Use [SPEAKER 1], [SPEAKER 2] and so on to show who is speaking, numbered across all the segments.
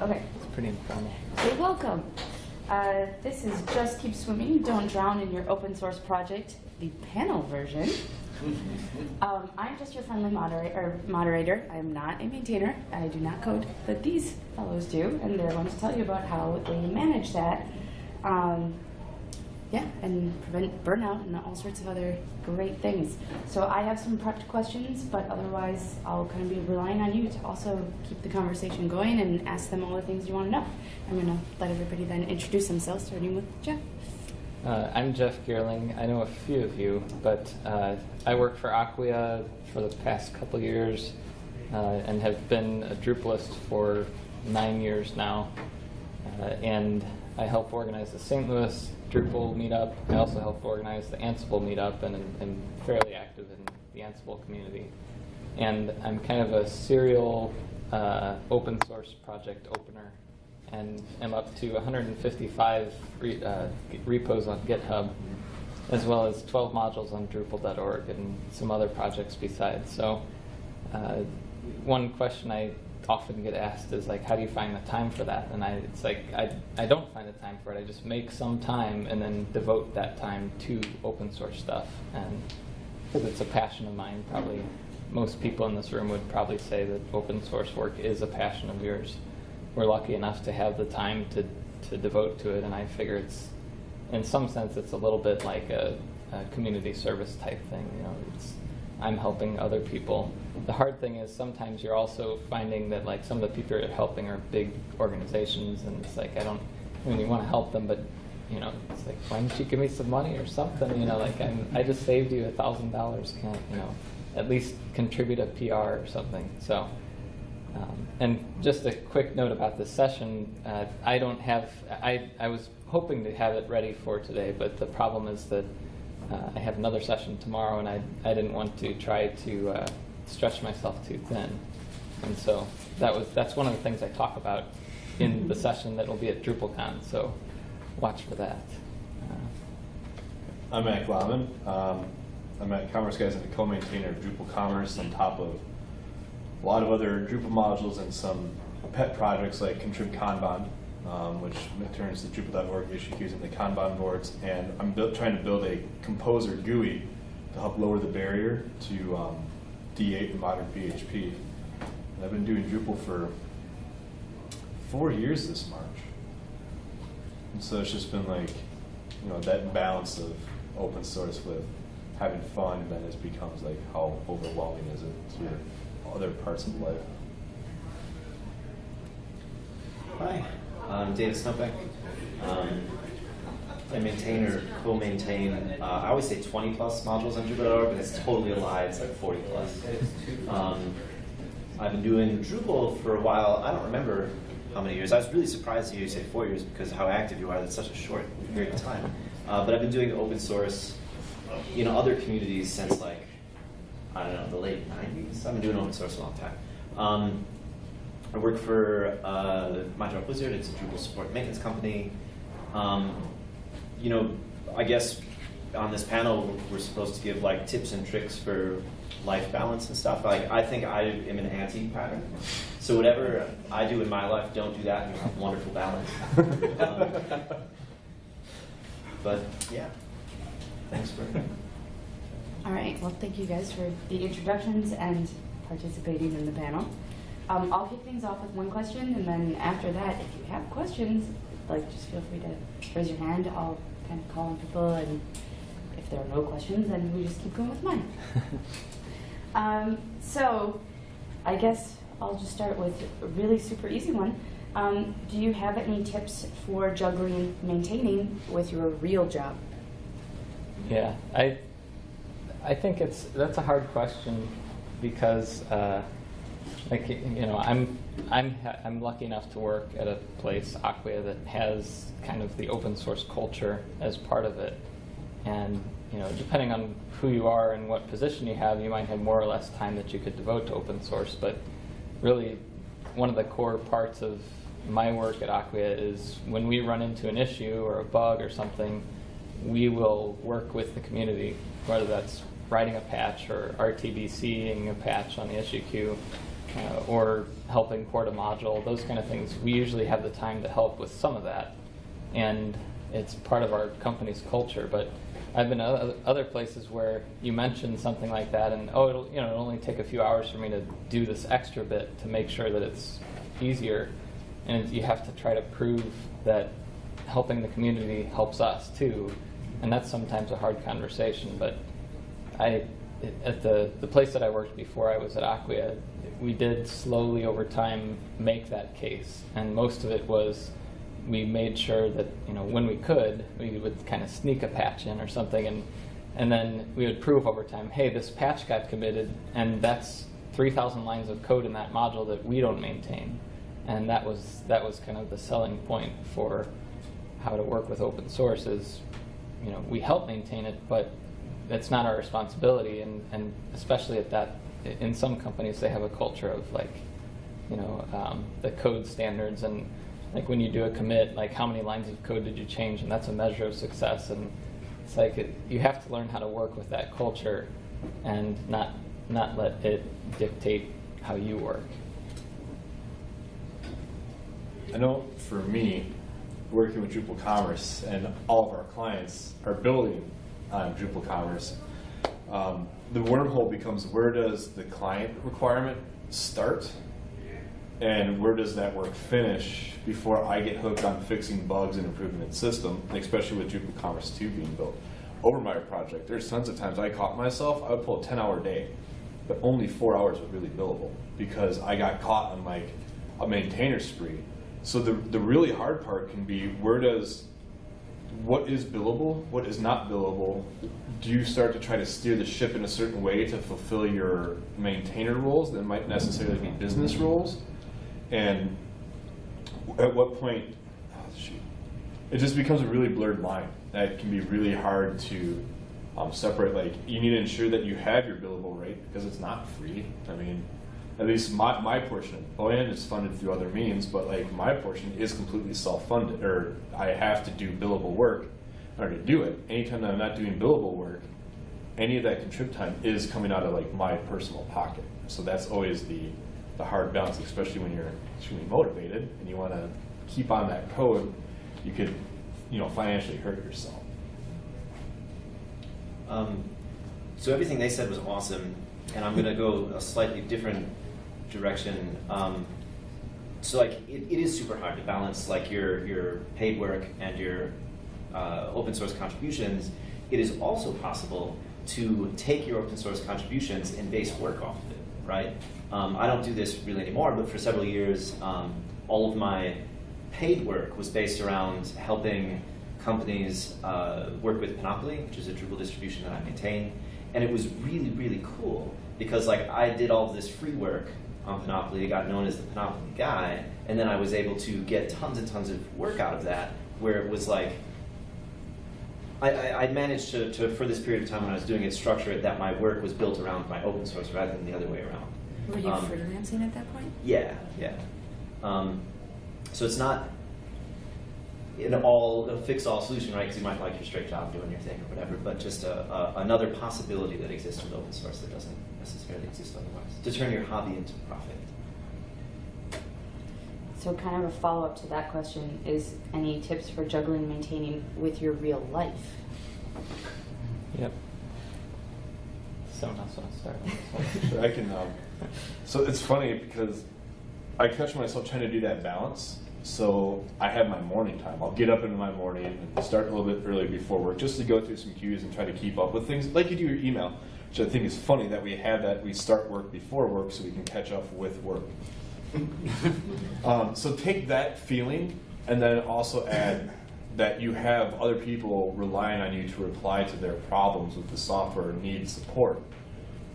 [SPEAKER 1] Okay.
[SPEAKER 2] It's pretty informal.
[SPEAKER 1] So welcome. This is Just Keep Swimming, Don't Drown in Your Open Source Project, the panel version. I'm just your friendly moderator. I am not a maintainer. I do not code, but these fellows do, and they're going to tell you about how they manage that. And prevent burnout and all sorts of other great things. So I have some prepped questions, but otherwise I'll kind of be relying on you to also keep the conversation going and ask them all the things you want to know. I'm going to let everybody then introduce themselves, starting with Jeff.
[SPEAKER 2] I'm Jeff Geerling. I know a few of you, but I work for Acquia for the past couple years and have been a Drupalist for 9 years now. And I help organize the St. Louis Drupal meetup. I also help organize the Ansible meetup and am fairly active in the Ansible community. And I'm kind of a serial open source project opener, and am up to 155 repos on GitHub, as well as 12 modules on Drupal.org and some other projects besides. So one question I often get asked is like, how do you find the time for that? And it's like, I don't find the time for it. I just make some time and then devote that time to open source stuff. And because it's a passion of mine, probably most people in this room would probably say that open source work is a passion of yours. We're lucky enough to have the time to devote to it, and I figure it's, in some sense, it's a little bit like a community service type thing. You know, I'm helping other people. The hard thing is sometimes you're also finding that like some of the people you're helping are big organizations, and it's like you want to help them, but you know, it's like, why don't you give me some money or something? You know, like I just saved you $1,000. Can't, you know, at least contribute a PR or something. So. And just a quick note about this session, I was hoping to have it ready for today, but the problem is that I have another session tomorrow, and I didn't want to try to stretch myself too thin. And so that's one of the things I talk about in the session that will be at DrupalCon, so watch for that.
[SPEAKER 3] I'm Matt Glaman. I'm at Commerce Guys and the co-maintainer of Drupal Commerce on top of a lot of other Drupal modules and some pet projects like Contrib Kanban, which turns the Drupal.org issue queues into Kanban boards. And I'm trying to build a composer GUI to help lower the barrier to D8 and modern PHP. And I've been doing Drupal for 4 years this March. And so it's just been like, you know, that balance of open source with having fun, and then it becomes like, how overwhelming is it to your other parts of life.
[SPEAKER 4] Hi, I'm David Snowbeck. I maintain or co-maintain, I always say 20 plus modules on Drupal.org, but it's totally a lie, it's like 40 plus. I've been doing Drupal for a while. I don't remember how many years. I was really surprised to hear you say 4 years because of how active you are. That's such a short period of time. But I've been doing open source, other communities since like, I don't know, the late 90s. I've been doing open source a long time. I work for My Drop Wizard. It's a Drupal support maintenance company. I guess on this panel we're supposed to give like tips and tricks for life balance and stuff. Like I think I am an anti-pattern. So whatever I do in my life, don't do that, and you'll have wonderful balance. But yeah, thanks for.
[SPEAKER 1] All right, well, thank you guys for the introductions and participating in the panel. I'll kick things off with one question, and then after that, if you have questions, just feel free to raise your hand. I'll kind of call on people, and if there are no questions, then we just keep going with mine. So I guess I'll just start with a really super easy one. Do you have any tips for juggling maintaining with your real job?
[SPEAKER 2] Yeah, I think that's a hard question because, I'm lucky enough to work at a place, Acquia, that has kind of the open source culture as part of it, and depending on who you are and what position you have, you might have more or less time that you could devote to open source. But really, one of the core parts of my work at Acquia is when we run into an issue or a bug or something, we will work with the community, whether that's writing a patch or RTBCing a patch on the issue queue. or helping port a module, those kind of things. We usually have the time to help with some of that, and it's part of our company's culture. But I've been other places where you mention something like that, and it'll only take a few hours for me to do this extra bit to make sure that it's easier, and you have to try to prove that helping the community helps us too, and that's sometimes a hard conversation. But at the place that I worked before I was at Acquia, we did slowly over time make that case, and most of it was we made sure that when we could, we would kind of sneak a patch in or something, and then we would prove over time, hey, this patch got committed, and that's 3,000 lines of code in that module that we don't maintain, and that was kind of the selling point for how to work with open source. Is we help maintain it, but it's not our responsibility, and especially at that, in some companies they have a culture of the code standards, and like when you do a commit, like how many lines of code did you change, and that's a measure of success. And it's like you have to learn how to work with that culture and not let it dictate how you work.
[SPEAKER 3] I know for me, working with Drupal Commerce, and all of our clients are building on Drupal Commerce, the wormhole becomes, where does the client requirement start and where does that work finish before I get hooked on fixing bugs and improving the system, especially with Drupal Commerce 2 being built. Over my project, there's tons of times I caught myself, I would pull a 10-hour day, but only 4 hours was really billable because I got caught on like a maintainer spree. So the really hard part can be, what is billable, what is not billable? Do you start to try to steer the ship in a certain way to fulfill your maintainer roles that might necessarily be business roles? And at what point, it just becomes a really blurred line that can be really hard to separate. Like, you need to ensure that you have your billable rate because it's not free. I mean, at least my portion, ON is funded through other means, but like my portion is completely self-funded, or I have to do billable work in order to do it. Anytime that I'm not doing billable work, any of that contrib time is coming out of like my personal pocket. So that's always the hard balance, especially when you're extremely motivated and you want to keep on that code. You could, financially hurt yourself.
[SPEAKER 4] So everything they said was awesome, and I'm going to go a slightly different direction. So like it is super hard to balance like your paid work and your open source contributions. It is also possible to take your open source contributions and base work off of it, right? I don't do this really anymore, but for several years, all of my paid work was based around helping companies work with Panoply, which is a Drupal distribution that I maintain. And it was really, really cool because like I did all of this free work on Panoply, got known as the Panoply guy, and then I was able to get tons and tons of work out of that where it was like, I managed to, for this period of time when I was doing it, structure it that my work was built around my open source rather than the other way around.
[SPEAKER 5] Were you freelancing at that point?
[SPEAKER 4] Yeah. So it's not a fix-all solution, right? Because you might like your straight job doing your thing or whatever, but just another possibility that exists with open source that doesn't necessarily exist otherwise, to turn your hobby into profit.
[SPEAKER 1] So kind of a follow-up to that question is, any tips for juggling maintaining with your real life?
[SPEAKER 2] Yep. Someone else want to start on this one?
[SPEAKER 3] Sure, I can. So it's funny because I catch myself trying to do that balance. So I have my morning time. I'll get up in my morning and start a little bit early before work just to go through some queues and try to keep up with things like you do your email, which I think is funny that we have that we start work before work so we can catch up with work. So take that feeling and then also add that you have other people relying on you to reply to their problems with the software needs support.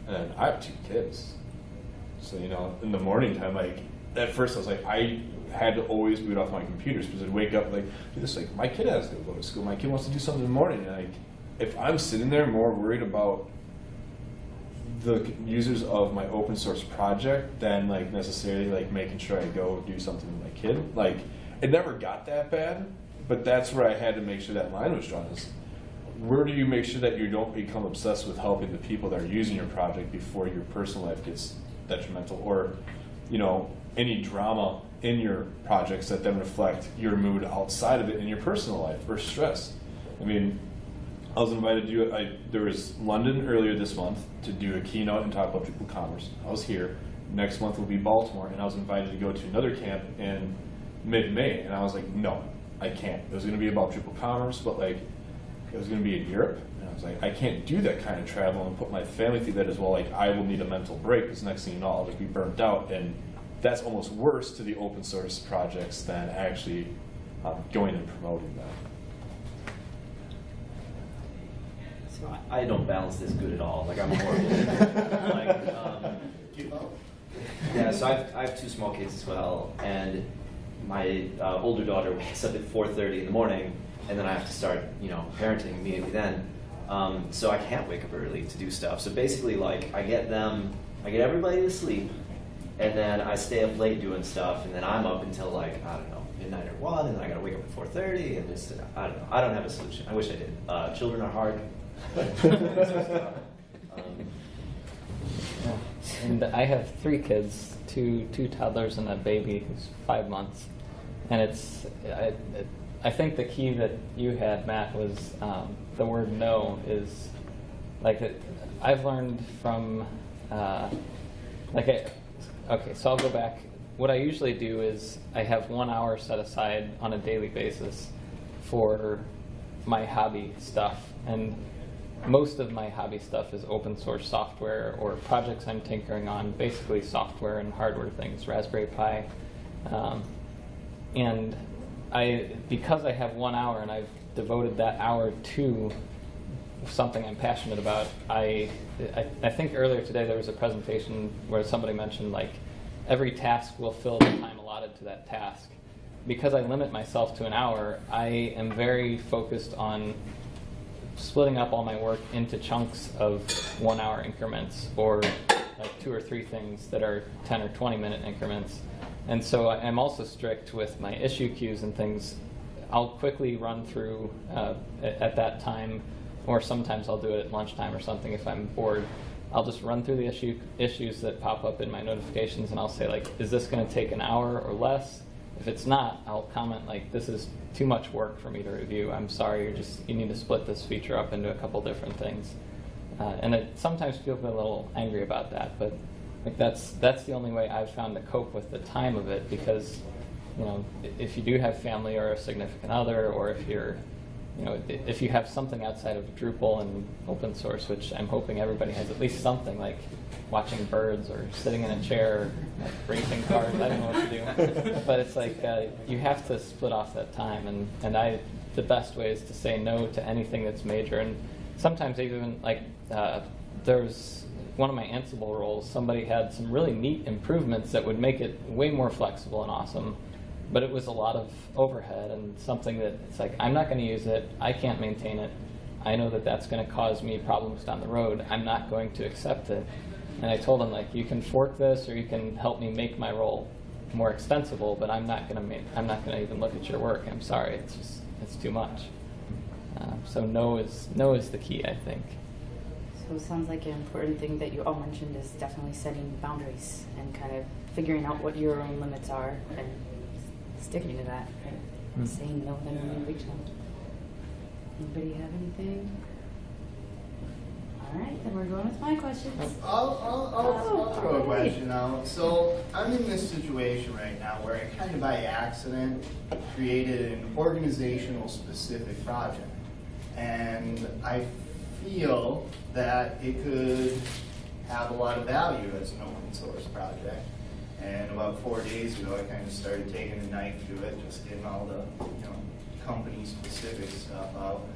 [SPEAKER 3] And I have 2 kids. So, in the morning time, like, at first I was like, I had to always boot off my computers because I'd wake up like, my kid has to go to school. My kid wants to do something in the morning. And like, if I'm sitting there more worried about the users of my open source project than like necessarily like making sure I go do something with my kid, like, it never got that bad, but that's where I had to make sure that line was drawn. Is where do you make sure that you don't become obsessed with helping the people that are using your project before your personal life gets detrimental? Or any drama in your projects that then reflect your mood outside of it in your personal life or stress. I mean, I was invited to do there was London earlier this month to do a keynote and talk about Drupal commerce. I was here. Next month will be Baltimore, and I was invited to go to another camp in mid-May, and I was like, no, I can't. It was going to be about Drupal commerce, but like it was going to be in Europe, and I was like, I can't do that kind of travel and put my family through that as well. Like, I will need a mental break, because next thing you know, I'll just be burnt out, and that's almost worse to the open source projects than actually going and promoting that.
[SPEAKER 4] So I don't balance this good at all. Like, I'm horrible. Yeah, so I have 2 small kids as well, and my older daughter wakes up at 4:30 in the morning, and then I have to start, parenting immediately then. So I can't wake up early to do stuff. So basically, like, I get everybody to sleep, and then I stay up late doing stuff, and then I'm up until like, I don't know, midnight or 1, and then I gotta wake up at 4:30, and just, I don't know. I don't have a solution. I wish I did. Children are hard.
[SPEAKER 2] And I have 3 kids, two toddlers and a baby who's 5 months. And I think the key that you had, Matt, was the word no is like I've learned from okay, so I'll go back. What I usually do is I have 1 hour set aside on a daily basis for my hobby stuff, and most of my hobby stuff is open source software or projects I'm tinkering on, basically software and hardware things, Raspberry Pi. And because I have 1 hour and I've devoted that hour to something I'm passionate about, I think earlier today there was a presentation where somebody mentioned like every task will fill the time allotted to that task. Because I limit myself to an hour, I am very focused on splitting up all my work into chunks of 1 hour increments, or like 2 or 3 things that are 10 or 20 minute increments. And so I'm also strict with my issue queues and things. I'll quickly run through at that time, or sometimes I'll do it at lunchtime or something if I'm bored. I'll just run through the issues that pop up in my notifications, and I'll say like, is this going to take an hour or less? If it's not, I'll comment like, this is too much work for me to review. I'm sorry, you need to split this feature up into a couple different things. And sometimes people get a little angry about that, but like that's the only way I've found to cope with the time of it, because if you do have family or a significant other, or if you're if you have something outside of Drupal and open source, which I'm hoping everybody has at least something, like watching birds or sitting in a chair, like racing cars, I don't know what to do. But it's like you have to split off that time, and the best way is to say no to anything that's major. And sometimes even like there's one of my Ansible roles, somebody had some really neat improvements that would make it way more flexible and awesome. But it was a lot of overhead and something that it's like, I'm not going to use it. I can't maintain it. I know that that's going to cause me problems down the road. I'm not going to accept it. And I told him, like, you can fork this, or you can help me make my role more extensible, but I'm not going to even look at your work. I'm sorry. It's too much. So no is the key, I think.
[SPEAKER 1] So it sounds like an important thing that you all mentioned is definitely setting boundaries and kind of figuring out what your own limits are and sticking to that, right? Saying no then when you reach them. Anybody have anything? All right, then we're going with my questions.
[SPEAKER 6] I'll throw a question out. So I'm in this situation right now where I kind of by accident created an organizational specific project. And I feel that it could have a lot of value as an open source project. And about 4 days ago, I kind of started taking a knife to it, just getting all the company-specific stuff out.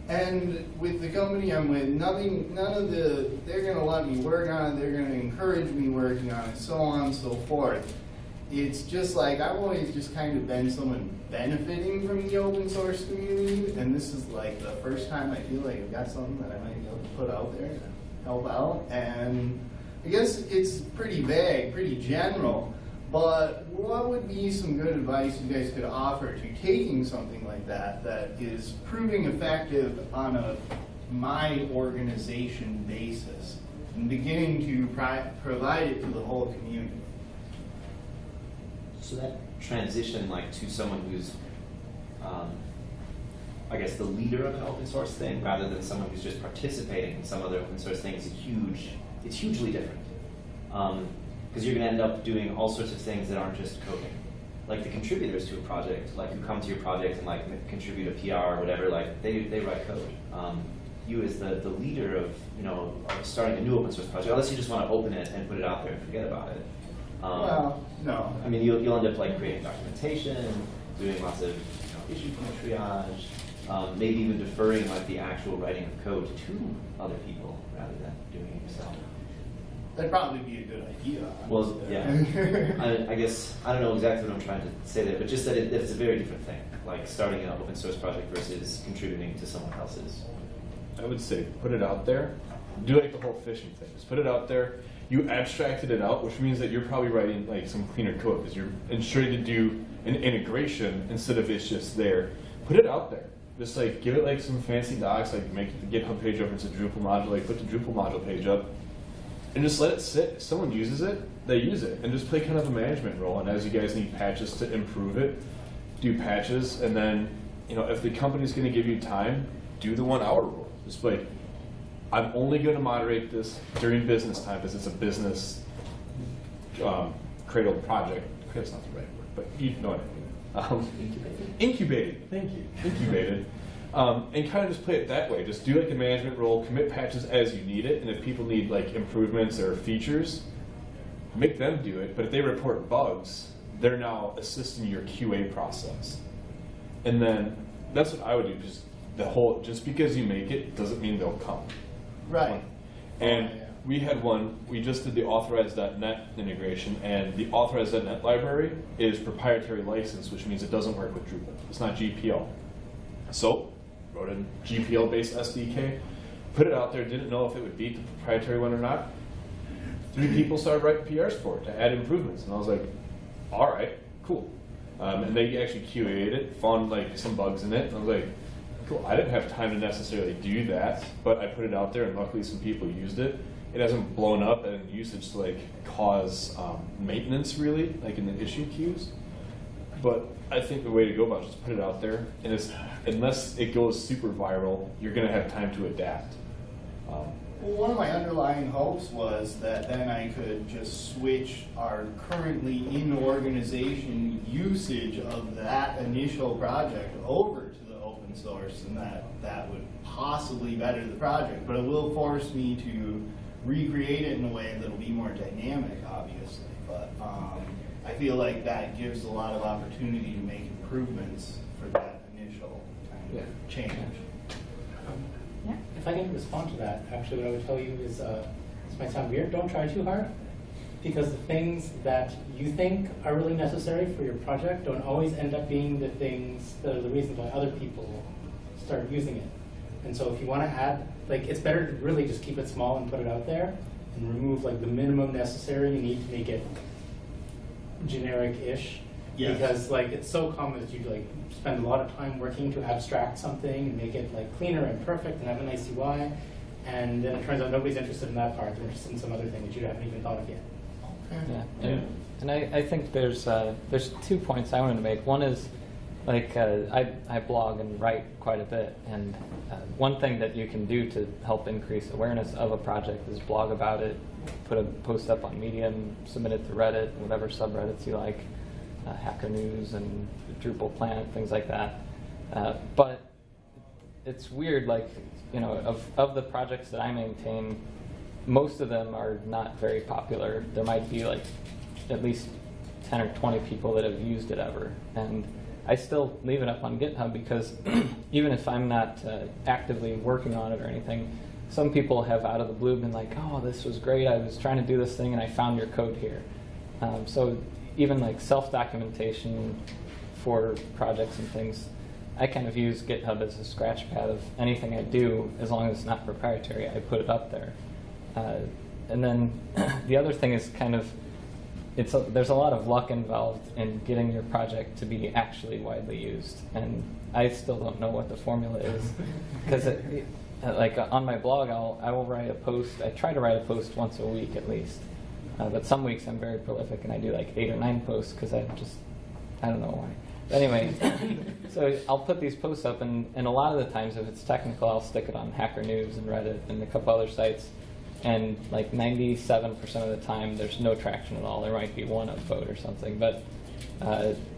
[SPEAKER 6] And with the company I'm with, they're going to let me work on it, they're going to encourage me working on it, so on and so forth. It's just like, I've always just kind of been someone benefiting from the open source community, and this is like the first time I feel like I've got something that I might be able to put out there to help out. And I guess it's pretty vague, pretty general, but what would be some good advice you guys could offer to taking something like that is proving effective on a my organization basis and beginning to provide it to the whole community?
[SPEAKER 4] So that transition, like, to someone who's, I guess, the leader of an open source thing, rather than someone who's just participating in some other open source thing, is it's hugely different. Because you're going to end up doing all sorts of things that aren't just coding. Like the contributors to a project, like who come to your project and like contribute a PR or whatever, like they write code. You as the leader of, you know, of starting a new open source project, unless you just want to open it and put it out there and forget about it.
[SPEAKER 6] Well, no.
[SPEAKER 4] I mean, you'll end up like creating documentation, doing lots of, you know, issue point triage, maybe even deferring like the actual writing of code to other people rather than doing it yourself.
[SPEAKER 6] That'd probably be a good idea.
[SPEAKER 4] Well, yeah. I guess, I don't know exactly what I'm trying to say there, but just that it's a very different thing, like starting an open source project versus contributing to someone else's.
[SPEAKER 3] I would say put it out there. Do like the whole phishing thing. Just put it out there. You abstracted it out, which means that you're probably writing like some cleaner code because you're ensuring to do an integration instead of it's just there. Put it out there. Just like give it like some fancy docs, like make the GitHub page up into Drupal module, like put the Drupal module page up, and just let it sit. If someone uses it, they use it, and just play kind of a management role. And as you guys need patches to improve it, do patches, and then, you know, if the company's going to give you time, do the 1 hour rule. Just like, I'm only going to moderate this during business time because it's a business cradled project. That's not the right word, but you know what I mean. Incubated. Thank you. Incubated. And kind of just play it that way. Just do like a management role, commit patches as you need it, and if people need like improvements or features, make them do it. But if they report bugs, they're now assisting your QA process. And then that's what I would do. Just because you make it doesn't mean they'll come.
[SPEAKER 6] Right.
[SPEAKER 3] And we had one, we just did the authorized.net integration, and the authorized.net library is proprietary license, which means it doesn't work with Drupal. It's not GPL. So, wrote a GPL-based SDK, put it out there, didn't know if it would beat the proprietary one or not. 3 people started writing PRs for it to add improvements, and I was like, all right, cool. And they actually QA'd it, found like some bugs in it, and I was like, cool. I didn't have time to necessarily do that, but I put it out there, and luckily some people used it. It hasn't blown up in usage to like cause maintenance really, like in the issue queues. But I think the way to go about it is just put it out there, and unless it goes super viral, you're going to have time to adapt.
[SPEAKER 6] Well, one of my underlying hopes was that then I could just switch our currently in organization usage of that initial project over to the open source, and that would possibly better the project. But it will force me to recreate it in a way that'll be more dynamic, obviously. But I feel like that gives a lot of opportunity to make improvements for that initial kind of change.
[SPEAKER 1] Yeah.
[SPEAKER 7] If I can respond to that, actually what I would tell you is, this might sound weird, don't try too hard, because the things that you think are really necessary for your project don't always end up being the things that are the reason why other people start using it. And so if you want to add, like, it's better to really just keep it small and put it out there and remove like the minimum necessary you need to make it generic-ish.
[SPEAKER 6] Yes.
[SPEAKER 7] Because like it's so common that you like spend a lot of time working to abstract something and make it like cleaner and perfect and have a nice UI, and then it turns out nobody's interested in that part. They're interested in some other thing that you haven't even thought of yet.
[SPEAKER 2] Yeah. And I think there's 2 points I wanted to make. One is, like, I blog and write quite a bit, and one thing that you can do to help increase awareness of a project is blog about it, put a post up on Medium, submit it to Reddit, whatever subreddits you like, Hacker News and Drupal Planet, things like that. But it's weird, like, you know, of the projects that I maintain, most of them are not very popular. There might be like at least 10 or 20 people that have used it ever. And I still leave it up on GitHub because even if I'm not actively working on it or anything, some people have out of the blue been like, oh, this was great, I was trying to do this thing and I found your code here. So even like self-documentation for projects and things, I kind of use GitHub as a scratch pad of anything I do. As long as it's not proprietary, I put it up there. And then the other thing is kind of, there's a lot of luck involved in getting your project to be actually widely used. And I still don't know what the formula is. Because like on my blog, I will write a post. I try to write a post once a week at least. But some weeks I'm very prolific and I do like 8 or 9 posts because I don't know why. But anyway, so I'll put these posts up, and a lot of the times if it's technical, I'll stick it on Hacker News and Reddit and a couple other sites. And like 97% of the time, there's no traction at all. There might be one upvote or something, but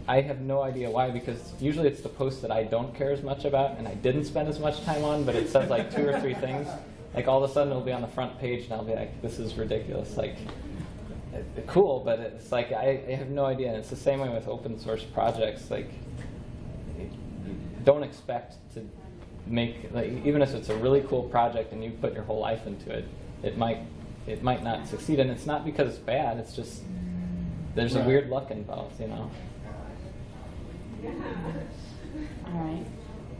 [SPEAKER 2] I have no idea why, because usually it's the post that I don't care as much about and I didn't spend as much time on, but it says like 2 or 3 things. Like all of a sudden it'll be on the front page and I'll be like, this is ridiculous. Like, cool, but it's like I have no idea. And it's the same way with open source projects. Like, don't expect to make, like, even if it's a really cool project and you put your whole life into it, it might not succeed. And it's not because it's bad. It's just there's a weird luck involved, you know.
[SPEAKER 1] All right.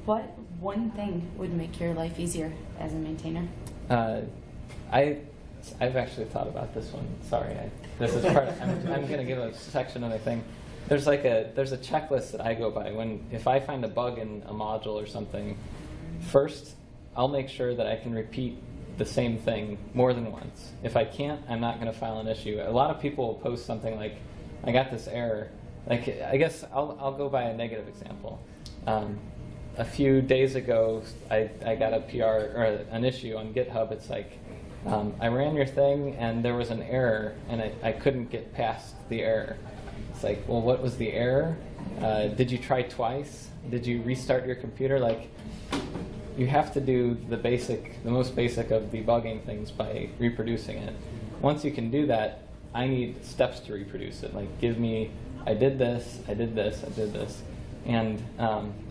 [SPEAKER 1] What one thing would make your life easier as a maintainer?
[SPEAKER 2] I've actually thought about this one. Sorry, this is part. I'm going to give a section of the thing. There's a checklist that I go by if I find a bug in a module or something. First, I'll make sure that I can repeat the same thing more than once. If I can't, I'm not going to file an issue. A lot of people will post something like, "I got this error." Like, I guess I'll go by a negative example. A few days ago, I got a PR or an issue on GitHub. It's like, I ran your thing and there was an error and I couldn't get past the error. It's like, well, what was the error? Did you try twice? Did you restart your computer? Like, you have to do the most basic of debugging things by reproducing it. Once you can do that, I need steps to reproduce it. Like, give me, I did this, I did this, I did this. And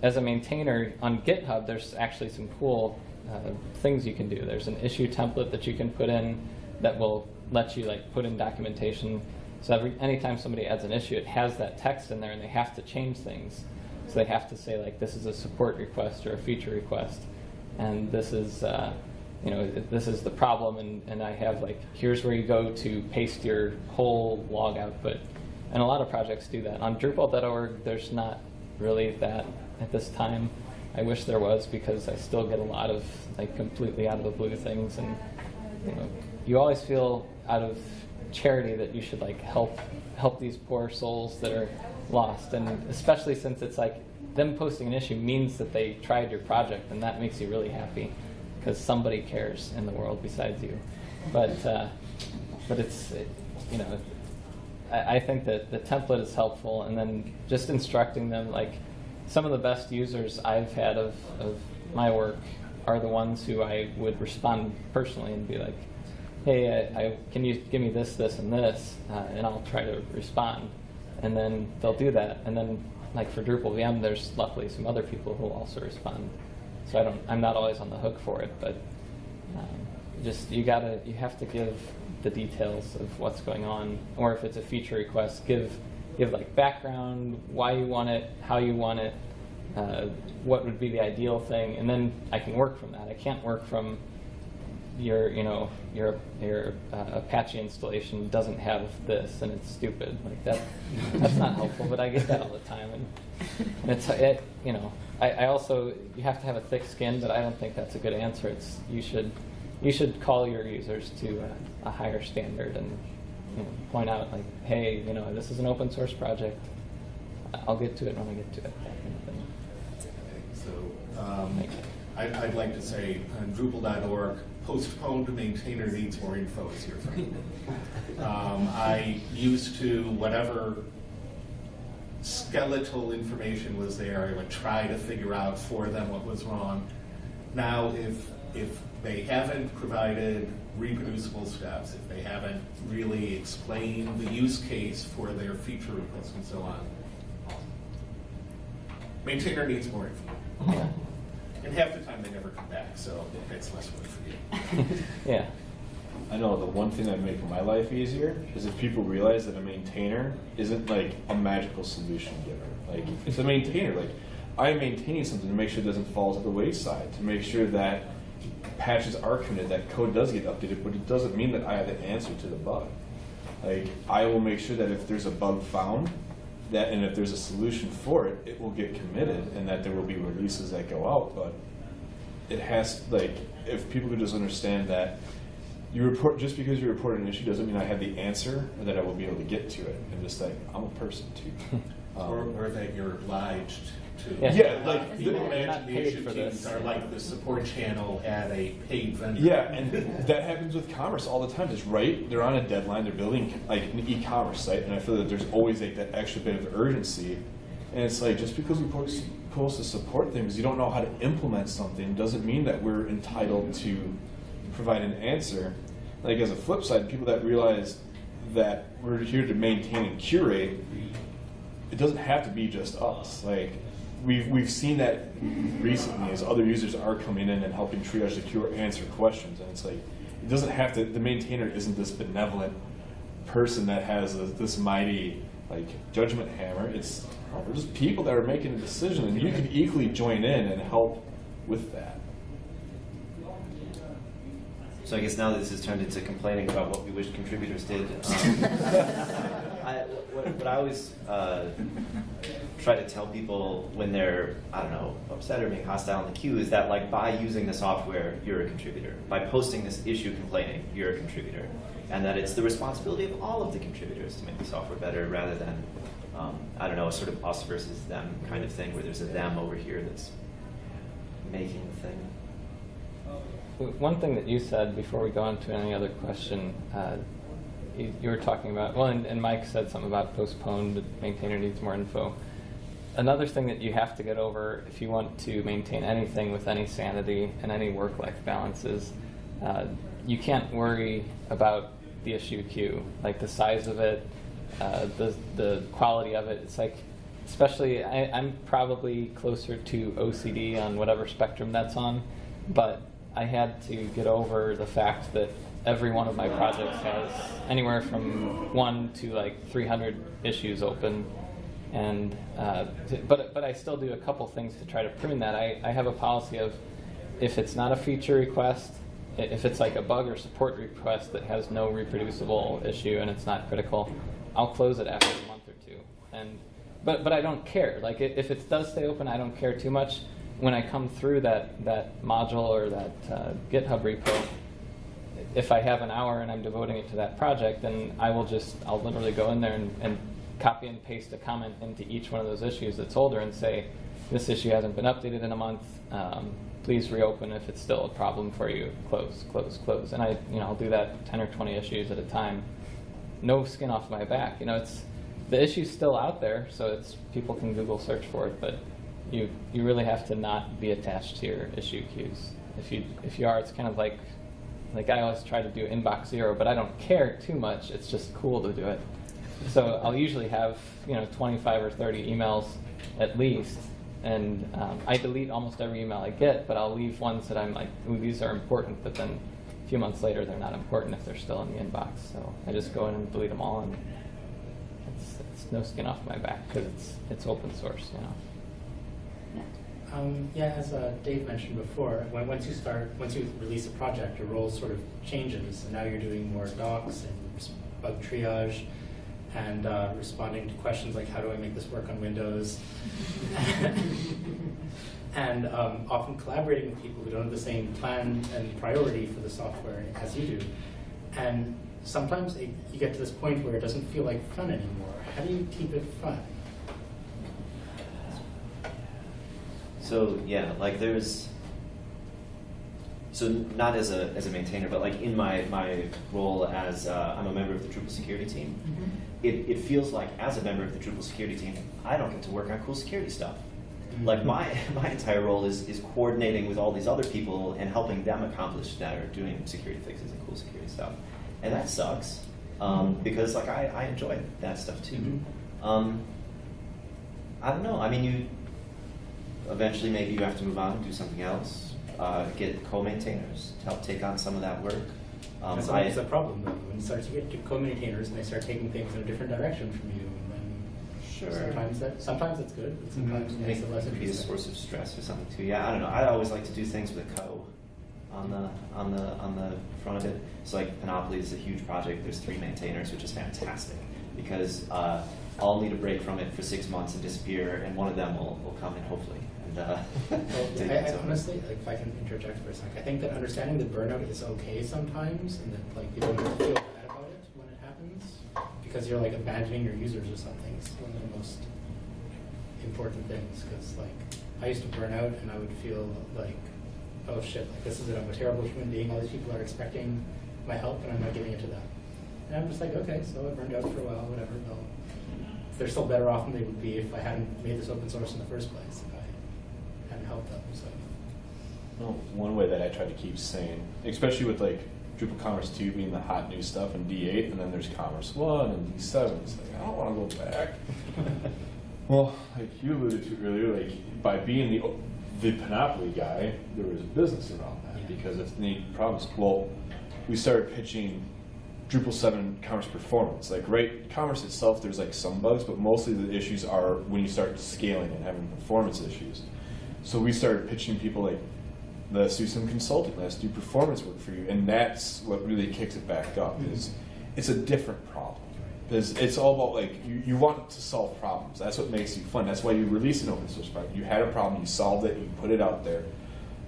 [SPEAKER 2] as a maintainer on GitHub, there's actually some cool things you can do. There's an issue template that you can put in that will let you like put in documentation. So anytime somebody adds an issue, it has that text in there, and they have to change things. So they have to say like, this is a support request or a feature request, and this is this is the problem, and I have like, here's where you go to paste your whole log output. And a lot of projects do that. On Drupal.org, there's not really that at this time. I wish there was, because I still get a lot of like completely out of the blue things, and you always feel out of charity that you should like help these poor souls that are lost, and especially since it's like them posting an issue means that they tried your project, and that makes you really happy because somebody cares in the world besides you. But it's I think that the template is helpful, and then just instructing them. Like, some of the best users I've had of my work are the ones who I would respond personally and be like, hey, can you give me this, this, and this, and I'll try to respond. And then they'll do that. And then, like for Drupal VM, there's luckily some other people who will also respond. So I'm not always on the hook for it, but you have to give the details of what's going on. Or if it's a feature request, give like background, why you want it, how you want it, what would be the ideal thing, and then I can work from that. I can't work from your Apache installation doesn't have this and it's stupid. Like that's not helpful. But I get that all the time, and I also, you have to have a thick skin, but I don't think that's a good answer. You should call your users to a higher standard and point out like, hey, this is an open source project. I'll get to it when I get to it. That kind of thing.
[SPEAKER 8] So I'd like to say on Drupal.org, postponed maintainer needs more info is here from me. I used to, whatever skeletal information was there, I would try to figure out for them what was wrong. Now, if they haven't provided reproducible steps, if they haven't really explained the use case for their feature requests and so on, maintainer needs more info. And half the time they never come back, so that's less work for you.
[SPEAKER 2] Yeah.
[SPEAKER 3] I know the one thing that would make my life easier is if people realize that a maintainer isn't like a magical solution giver. Like, it's a maintainer. Like, I'm maintaining something to make sure it doesn't fall to the wayside, to make sure that patches are committed, that code does get updated, but it doesn't mean that I have the answer to the bug. Like, I will make sure that if there's a bug found, and if there's a solution for it, it will get committed, and that there will be releases that go out. But it has, like, if people could just understand that you report, just because you report an issue doesn't mean I have the answer or that I will be able to get to it. And just like, I'm a person too.
[SPEAKER 8] Or that you're obliged to.
[SPEAKER 2] Yeah,
[SPEAKER 3] like,
[SPEAKER 8] people
[SPEAKER 2] you're
[SPEAKER 8] imagine
[SPEAKER 2] not
[SPEAKER 8] the
[SPEAKER 2] paid
[SPEAKER 8] issue
[SPEAKER 2] for
[SPEAKER 8] teams
[SPEAKER 2] this.
[SPEAKER 8] are like the support channel at a paid vendor.
[SPEAKER 3] Yeah, and that happens with commerce all the time. Just right, they're on a deadline. They're building like an e-commerce site, and I feel that there's always like that extra bit of urgency. And it's like, just because we post to support things, you don't know how to implement something doesn't mean that we're entitled to provide an answer. Like, as a flip side, people that realize that we're here to maintain and curate, it doesn't have to be just us. Like, we've seen that recently as other users are coming in and helping triage the queue or answer questions. And it's like, it doesn't have to, the maintainer isn't this benevolent person that has this mighty like judgment hammer. It's we're just people that are making a decision, and you can equally join in and help with that.
[SPEAKER 4] So I guess now that this has turned into complaining about what we wish contributors did, what I always try to tell people when they're, I don't know, upset or being hostile in the queue is that, like, by using the software, you're a contributor. By posting this issue complaining, you're a contributor. And that it's the responsibility of all of the contributors to make the software better rather than, I don't know, a sort of us versus them kind of thing where there's a them over here that's making the thing.
[SPEAKER 2] One thing that you said before we go on to any other question, you were talking about, well, and Mike said something about postponed, the maintainer needs more info. Another thing that you have to get over if you want to maintain anything with any sanity and any work-life balance is you can't worry about the issue queue, like the size of it, the quality of it. It's like, especially, I'm probably closer to OCD on whatever spectrum that's on, but I had to get over the fact that every one of my projects has anywhere from 1 to like 300 issues open, and but I still do a couple things to try to prune that. I have a policy of, if it's not a feature request, if it's like a bug or support request that has no reproducible issue and it's not critical, I'll close it after a month or two. And but I don't care. Like, if it does stay open, I don't care too much. When I come through that module or that GitHub repo, if I have an hour and I'm devoting it to that project, then I'll literally go in there and copy and paste a comment into each one of those issues that's older and say, this issue hasn't been updated in a month. Please reopen if it's still a problem for you. Close, close, close. And I'll do that 10 or 20 issues at a time. No skin off my back. The issue's still out there, so people can Google search for it, but you really have to not be attached to your issue queues. If you are, it's kind of like I always try to do inbox zero, but I don't care too much. It's just cool to do it. So I'll usually have 25 or 30 emails at least, and I delete almost every email I get, but I'll leave ones that I'm like, ooh, these are important, but then a few months later they're not important if they're still in the inbox. So I just go in and delete them all, and it's no skin off my back because it's open source,
[SPEAKER 7] As Dave mentioned before, once you release a project, your role sort of changes, and now you're doing more docs and bug triage, and responding to questions like, how do I make this work on Windows? And often collaborating with people who don't have the same plan and priority for the software as you do. And sometimes you get to this point where it doesn't feel like fun anymore. How do you keep it fun?
[SPEAKER 4] So yeah, like so not as a maintainer, but like in my role as I'm a member of the Drupal security team, it feels like as a member of the Drupal security team, I don't get to work on cool security stuff. Like my entire role is coordinating with all these other people and helping them accomplish that, or doing security fixes and cool security stuff, and that sucks because like I enjoy that stuff too. I don't know. I mean, eventually maybe you have to move on and do something else. Get co-maintainers to help take on some of that work.
[SPEAKER 7] That's always a problem though, when you start to get co-maintainers and they start taking things in a different direction from you.
[SPEAKER 4] Sure.
[SPEAKER 7] Sometimes it's good, but sometimes it makes it less
[SPEAKER 4] It could be a
[SPEAKER 7] interesting.
[SPEAKER 4] source of stress or something too. Yeah, I don't know. I always like to do things with a co on the front of it. So like Panoply is a huge project. There's 3 maintainers, which is fantastic because I'll need a break from it for 6 months and disappear, and one of them will come in hopefully. And take
[SPEAKER 7] I
[SPEAKER 4] it over.
[SPEAKER 7] honestly, like, if I can interject for a sec, I think that understanding that burnout is okay sometimes, and that like people don't have to feel bad about it when it happens, because you're like abandoning your users or something. It's one of the most important things. Because like I used to burn out, and I would feel like, oh shit, like this is it. I'm a terrible human being. All these people are expecting my help, and I'm not giving it to them. And I'm just like, okay, so I burned out for a while, whatever. Well, they're still better off than they would be if I hadn't made this open source in the first place. If I hadn't helped them. So.
[SPEAKER 3] Well, one way that I try to keep sane, especially with like Drupal Commerce 2 being the hot new stuff in D8, and then there's Commerce 1 and D7. It's like, I don't want to go back. Well, like you alluded to earlier, like by being the Panoply guy, there was business around that.
[SPEAKER 7] Yeah.
[SPEAKER 3] Because if the problems, well, we started pitching Drupal 7 Commerce Performance. Like, right, Commerce itself, there's like some bugs, but mostly the issues are when you start scaling and having performance issues. So we started pitching people like, let's do some consulting, let's do performance work for you, and that's what really kicks it back up. Is it's a different problem. Because it's all about like you want to solve problems. That's what makes you fun. That's why you release an open source project. You had a problem, you solved it, you put it out there.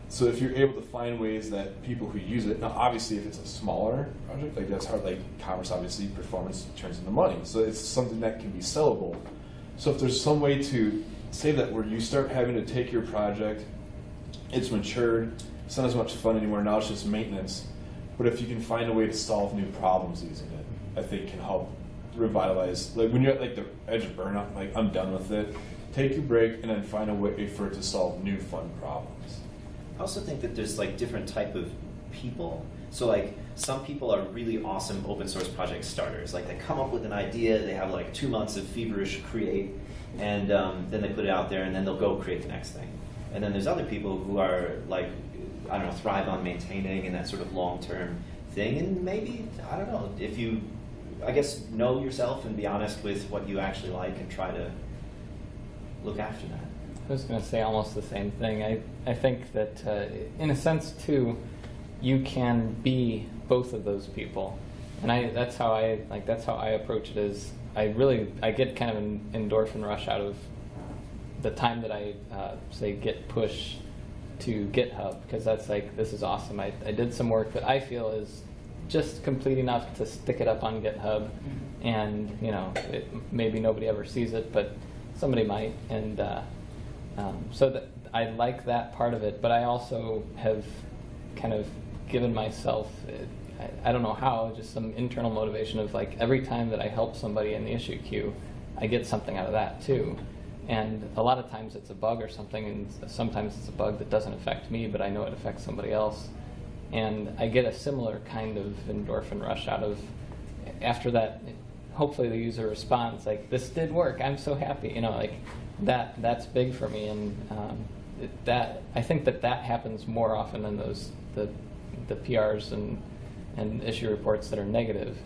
[SPEAKER 3] So if you're able to find ways that people who use it, now obviously if it's a smaller project, like that's hard. Like Commerce, obviously performance turns into money, so it's something that can be sellable. So if there's some way to say that where you start having to take your project, it's matured, it's not as much fun anymore, now it's just maintenance. But if you can find a way to solve new problems using it, I think can help revitalize. Like when you're at like the edge of burnout, like I'm done with it, take your break and then find a way for it to solve new fun problems.
[SPEAKER 4] I also think that there's like different type of people. So like some people are really awesome open source project starters. Like they come up with an idea, they have like 2 months of feverish create, and then they put it out there, and then they'll go create the next thing. And then there's other people who are like, I don't know, thrive on maintaining and that sort of long-term thing. And maybe, I don't know, if you, I guess, know yourself and be honest with what you actually like and try to look after that.
[SPEAKER 2] I was going to say almost the same thing. I think that in a sense too, you can be both of those people, and that's how I approach it. Is I get kind of an endorphin rush out of the time that I say git push to GitHub, because that's like, this is awesome. I did some work that I feel is just complete enough to stick it up on GitHub, and you know, maybe nobody ever sees it, but somebody might, and so that I like that part of it. But I also have kind of given myself, I don't know how, just some internal motivation of like every time that I help somebody in the issue queue, I get something out of that too. And a lot of times it's a bug or something, and sometimes it's a bug that doesn't affect me, but I know it affects somebody else. And I get a similar kind of endorphin rush out of, after that, hopefully the user responds like, this did work, I'm so happy, you know, like that's big for me. And that I think that happens more often than the PRs and issue reports that are negative.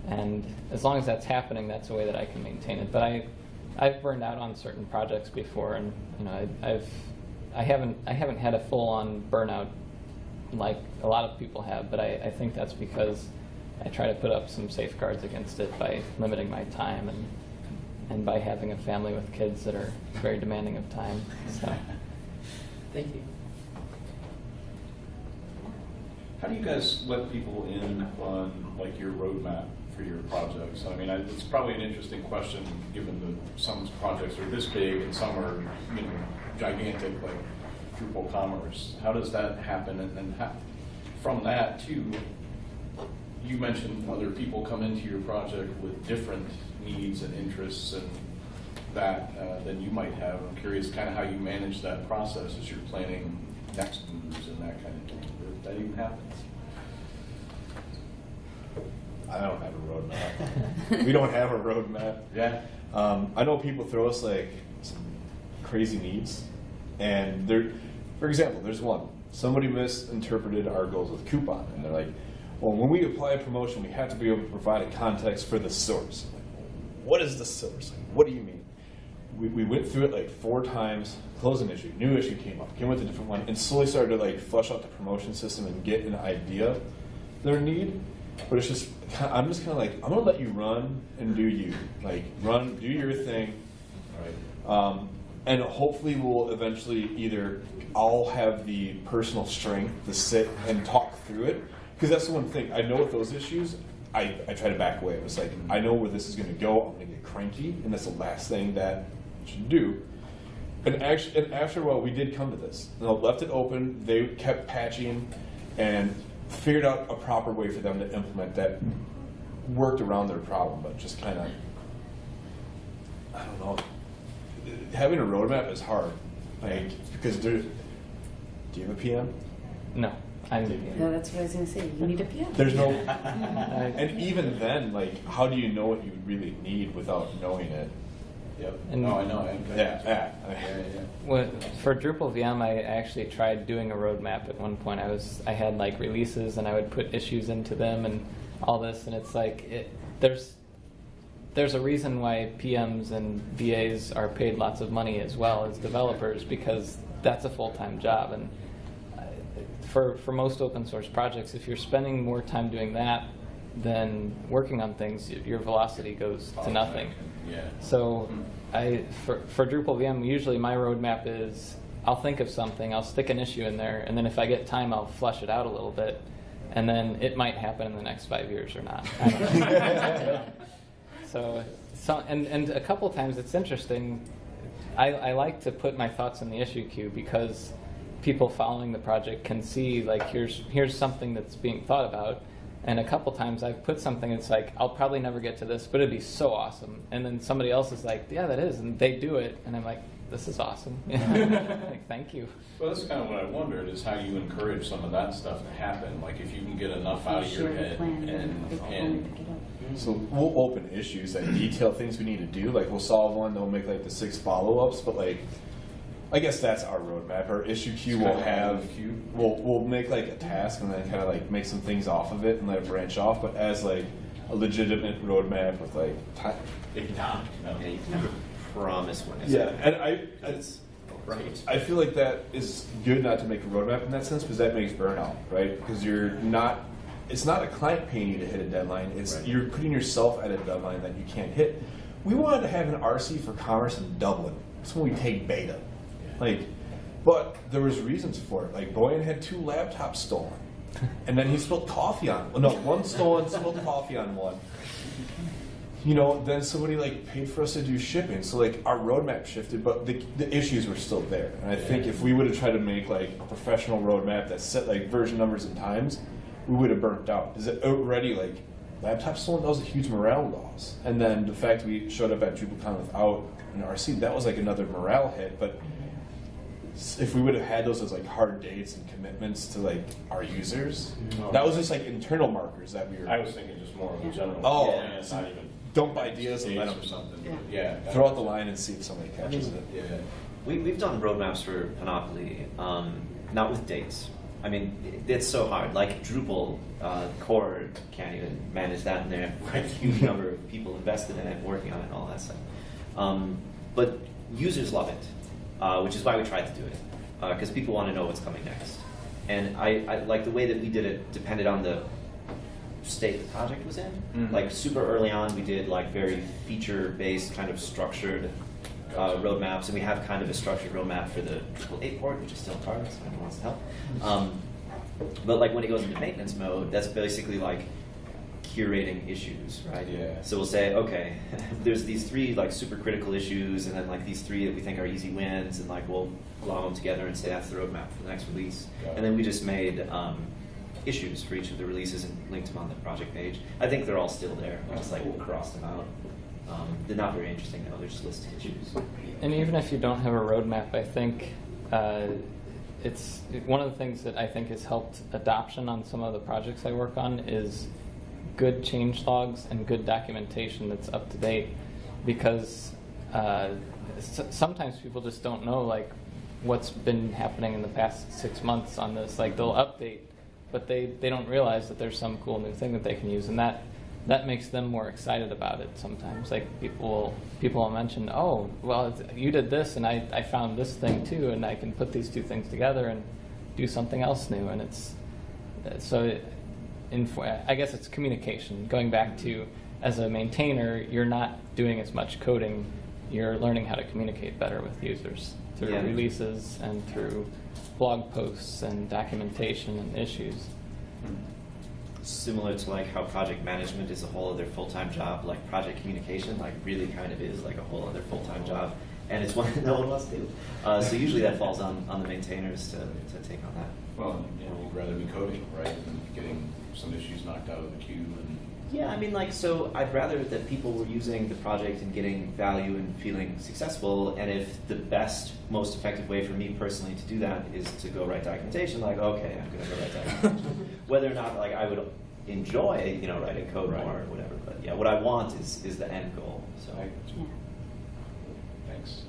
[SPEAKER 2] And as long as that's happening, that's a way that I can maintain it. But I've burned out on certain projects before, and you know, I haven't had a full-on burnout like a lot of people have, but I think that's because I try to put up some safeguards against it by limiting my time and by having a family with kids that are very demanding of time. So,
[SPEAKER 7] Thank you.
[SPEAKER 9] How do you guys let people in on like your roadmap for your projects? I mean, it's probably an interesting question given that some projects are this big and some are, you know, gigantic, like Drupal Commerce. How does that happen? And from that too, you mentioned other people come into your project with different needs and interests and that than you might have. I'm curious kind of how you manage that process as you're planning next moves and that kind of thing. If that even happens.
[SPEAKER 3] I don't have a roadmap. We don't have a roadmap.
[SPEAKER 9] Yeah.
[SPEAKER 3] I know people throw us like some crazy needs, and for example, there's one. Somebody misinterpreted our goals with coupon, and they're like, well, when we apply a promotion, we have to be able to provide a context for the source. I'm like, what is the source? Like, what do you mean? We went through it like 4 times, closed an issue, new issue came up, came with a different one, and slowly started to like flesh out the promotion system and get an idea of their need. But it's just, I'm just kind of like, I'm gonna let you run and do you, like run, do your thing, and hopefully we'll eventually either I'll have the personal strength to sit and talk through it, because that's the one thing I know with those issues. I try to back away. It was like, I know where this is going to go. I'm going to get cranky, and that's the last thing that you should do. And actually, and after a while, we did come to this. And I left it open. They kept patching and figured out a proper way for them to implement that worked around their problem, but just kind of, I don't know. Having a roadmap is hard, like because do you have a PM?
[SPEAKER 2] No.
[SPEAKER 5] No, that's what I was going to say. You need a PM.
[SPEAKER 3] There's no, and even then, like, how do you know what you really need without knowing it?
[SPEAKER 9] Yep.
[SPEAKER 2] And-
[SPEAKER 9] No, I know.
[SPEAKER 3] Yeah.
[SPEAKER 2] Well, for Drupal VM, I actually tried doing a roadmap at one point. I had like releases, and I would put issues into them and all this, and it's like there's a reason why PMs and VAs are paid lots of money as well as developers, because that's a full-time job. And for most open source projects, if you're spending more time doing that than working on things, your velocity goes to nothing.
[SPEAKER 9] Yeah.
[SPEAKER 2] So for Drupal VM, usually my roadmap is I'll think of something, I'll stick an issue in there, and then if I get time, I'll flesh it out a little bit, and then it might happen in the next 5 years or not. I don't know. So and a couple times it's interesting. I like to put my thoughts in the issue queue, because people following the project can see, like, here's something that's being thought about. And a couple times I've put something that's like, I'll probably never get to this, but it'd be so awesome. And then somebody else is like, yeah, that is, and they do it, and I'm like, this is awesome. Like, thank you.
[SPEAKER 9] Well, that's kind of what I wondered, is how you encourage some of that stuff to happen. Like, if you can get enough out of your
[SPEAKER 1] Share the
[SPEAKER 9] head
[SPEAKER 1] plan,
[SPEAKER 9] and
[SPEAKER 1] only pick it up.
[SPEAKER 3] So we'll open issues that detail things we need to do. Like, we'll solve one, then we'll make like the 6 follow-ups. But like, I guess that's our roadmap. Our issue queue will have, we'll make like a task and then kind of like make some things off of it and let it branch off. But as like a legitimate roadmap with like time.
[SPEAKER 4] Yeah, you can never promise when it's
[SPEAKER 3] Yeah, and
[SPEAKER 4] it's right.
[SPEAKER 3] I feel like that is good not to make a roadmap in that sense, because that makes burnout, right? Because it's not a client paying you to hit a deadline. It's
[SPEAKER 4] Right.
[SPEAKER 3] You're putting yourself at a deadline that you can't hit. We wanted to have an RC for commerce in Dublin. That's when we take beta. But there was reasons for it. Like, Boyan had 2 laptops stolen, and then he spilled coffee on. No, one stolen, spilled coffee on one. You know, then somebody like paid for us to do shipping, so like our roadmap shifted, but the issues were still there. And I think if we would have tried to make like a professional roadmap that set like version numbers and times, we would have burnt out. Because it already, like, laptop stolen, that was a huge morale loss. And then the fact we showed up at DrupalCon without an RC, that was like another morale hit. But if we would have had those as like hard dates and commitments to like our users, that was just like internal markers that we were.
[SPEAKER 9] I was thinking just more of a general.
[SPEAKER 3] Oh,
[SPEAKER 9] yeah, it's not even
[SPEAKER 3] dump ideas and let
[SPEAKER 9] dates
[SPEAKER 3] them
[SPEAKER 9] or something.
[SPEAKER 1] Yeah.
[SPEAKER 9] Yeah.
[SPEAKER 3] throw out the line and see if somebody catches it.
[SPEAKER 9] Yeah.
[SPEAKER 4] We've done roadmaps for Panoply, not with dates. I mean, it's so hard. Like Drupal core can't even manage that, and they have quite a huge number of people invested in it, working on it, and all that stuff. But users love it, which is why we tried to do it, because people want to know what's coming next. And I like the way that we did it depended on the state the project was in.
[SPEAKER 2] Mm-hmm.
[SPEAKER 4] Like super early on, we did like very feature-based, kind of structured roadmaps, and we have kind of a structured roadmap for the Drupal 8 port, which is still in progress, if anyone wants to help. But like when it goes into maintenance mode, that's basically like curating issues, right?
[SPEAKER 9] Yeah.
[SPEAKER 4] So we'll say, okay, there's these 3 like super critical issues, and then like these 3 that we think are easy wins, and like we'll glom them together and say that's the roadmap for the next release.
[SPEAKER 9] Got it.
[SPEAKER 4] And then we just made issues for each of the releases and linked them on the project page. I think they're all still there. We just like crossed them out. They're not very interesting though. They're just listed issues.
[SPEAKER 2] And even if you don't have a roadmap, I think it's one of the things that I think has helped adoption on some of the projects I work on is good change logs and good documentation that's up to date, because sometimes people just don't know like what's been happening in the past 6 months on this. Like they'll update, but they don't realize that there's some cool new thing that they can use, and that makes them more excited about it sometimes. Like people will mention, oh, well, you did this, and I found this thing too, and I can put these 2 things together and do something else new. And I guess it's communication. Going back to, as a maintainer, you're not doing as much coding. You're learning how to communicate better with users through
[SPEAKER 4] Yeah.
[SPEAKER 2] releases and through blog posts and documentation and issues.
[SPEAKER 4] Similar to like how project management is a whole other full-time job, like project communication like really kind of is like a whole other full-time job, and it's one that no one wants to do. So usually that falls on the maintainers to take on that.
[SPEAKER 9] Well, you'd rather be coding, right, than getting some issues knocked out of the queue and.
[SPEAKER 4] Yeah, I mean, like, so I'd rather that people were using the project and getting value and feeling successful, and if the best, most effective way for me personally to do that is to go write documentation, like, okay, I'm going to go write documentation. Whether or not, like, I would enjoy, writing code more or whatever, but yeah, what I want is the end goal, so.
[SPEAKER 1] Yeah.
[SPEAKER 9] Thanks.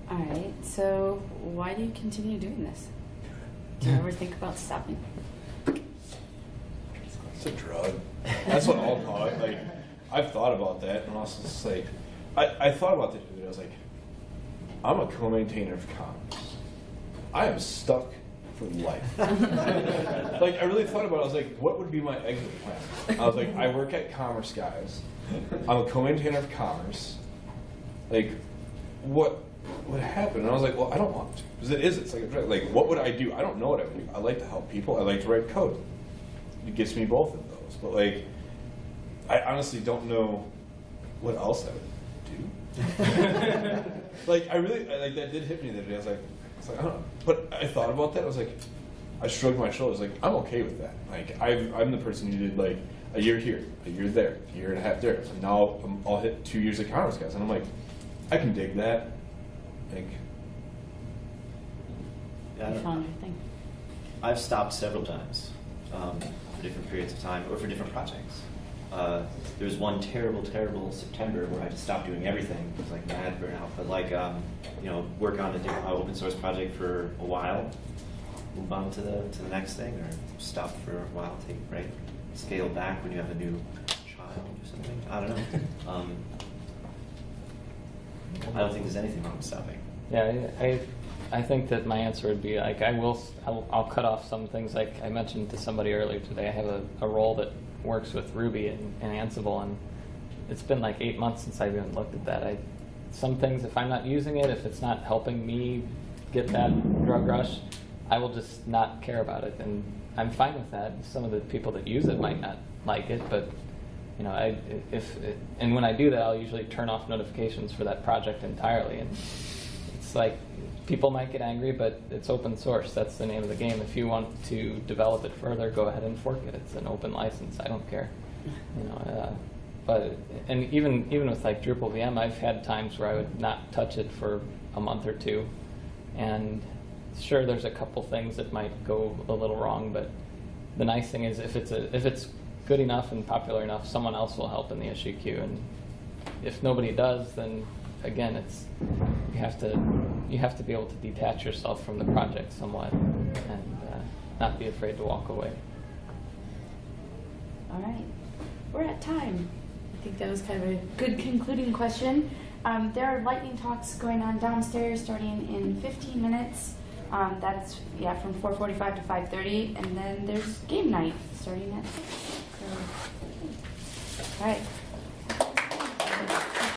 [SPEAKER 1] All right, so why do you continue doing this? Do you ever think about stopping?
[SPEAKER 3] It's a drug. That's what I'll call it. Like, I've thought about that, and also just like, I thought about that the other day. I was like, I'm a co-maintainer of commons. I am stuck for life. Like, I really thought about it. I was like, what would be my exit plan? I was like, I work at Commerce Guys. I'm a co-maintainer of Commerce. Like, what would happen? And I was like, well, I don't want to. Because it's like a drug. Like, what would I do? I don't know what I would do. I like to help people. I like to write code. It gets me both of those. But, like, I honestly don't know what else I would do. Like, like, that did hit me the other day. I was like, I don't know. But I thought about that. I was like, I shrugged my shoulders. Like, I'm okay with that. Like, I'm the person who did, like, a year here, a year there, a year and a half there. And now I'll hit 2 years at Commerce Guys. And I'm like, I can dig that. Like,
[SPEAKER 4] Yeah, I
[SPEAKER 1] You
[SPEAKER 4] don't
[SPEAKER 1] found
[SPEAKER 4] know.
[SPEAKER 1] your thing.
[SPEAKER 4] I've stopped several times for different periods of time or for different projects. There was one terrible September where I just stopped doing everything. It was like mad burnout. But like, work on a different open source project for a while, move on to the next thing, or stop for a while, take a break, scale back when you have a new child or something. I don't know. I don't think there's anything wrong with stopping.
[SPEAKER 2] Yeah, I think that my answer would be like I'll cut off some things. Like I mentioned to somebody earlier today, I have a role that works with Ruby and Ansible, and it's been like 8 months since I've even looked at that. Some things, if I'm not using it, if it's not helping me get that drug rush, I will just not care about it, and I'm fine with that. Some of the people that use it might not like it, but and when I do that, I'll usually turn off notifications for that project entirely. And it's like people might get angry, but it's open source. That's the name of the game. If you want to develop it further, go ahead and fork it. It's an open license. I don't care. But even with like Drupal VM, I've had times where I would not touch it for a month or two, and sure, there's a couple things that might go a little wrong, but the nice thing is if it's good enough and popular enough, someone else will help in the issue queue, and if nobody does, then again, you have to be able to detach yourself from the project somewhat and not be afraid to walk away.
[SPEAKER 1] All right, we're at time. I think that was kind of a good concluding question. There are lightning talks going on downstairs starting in 15 minutes. That's from 4:45 to 5:30, and then there's game night starting at 6. So, all right.